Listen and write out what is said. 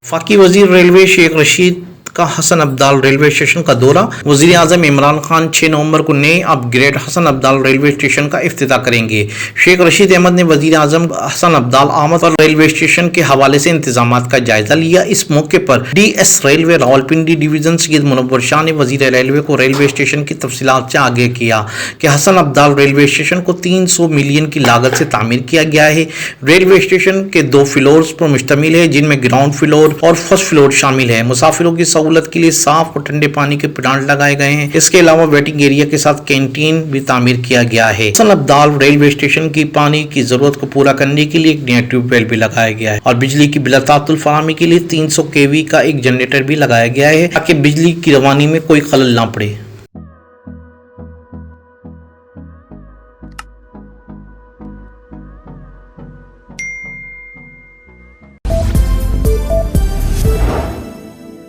वफाकी वजीर रेलवे शेख रशीद का हसन अब्दाल रेलवे स्टेशन का दौरा। वजीर आजम इमरान खान 6 नवंबर को नए upgrade Hasan Abdal railway station का इफ्तिताह करेंगे। शेख रशीद अहमद ने वजीर आजम हसन अब्दाल आमद और रेलवे स्टेशन के हवाले से इंतजाम का जायजा लिया। इस मौके पर DS railway Rawalpindi division Syed Munawwar Shah ने वजीर रेलवे को रेलवे स्टेशन की तफसीलात से आगे किया कि हसन अब्दाल रेलवे स्टेशन को 300 मिलियन की लागत से तामीर किया गया है। रेलवे स्टेशन के 2 फ्लोर्स पर मुश्तमिल है, जिनमें ग्राउंड फ्लोर और फर्स्ट फ्लोर शामिल है। मुसाफिरों की सहूलत के लिए साफ और ठंडे पानी के प्लांट लगाए गए हैं। इसके अलावा वेटिंग एरिया के साथ कैंटीन भी तामीर किया गया है। हसन अब्दाल रेलवे स्टेशन की पानी की जरूरत को पूरा करने के लिए एक नया ट्यूबवेल भी लगाया गया है और बिजली की बिलातातुल फराहमी के लिए 300 kV का एक जनरेटर भी लगाया गया है ताकि बिजली की रवानी में कोई खलल ना पड़े।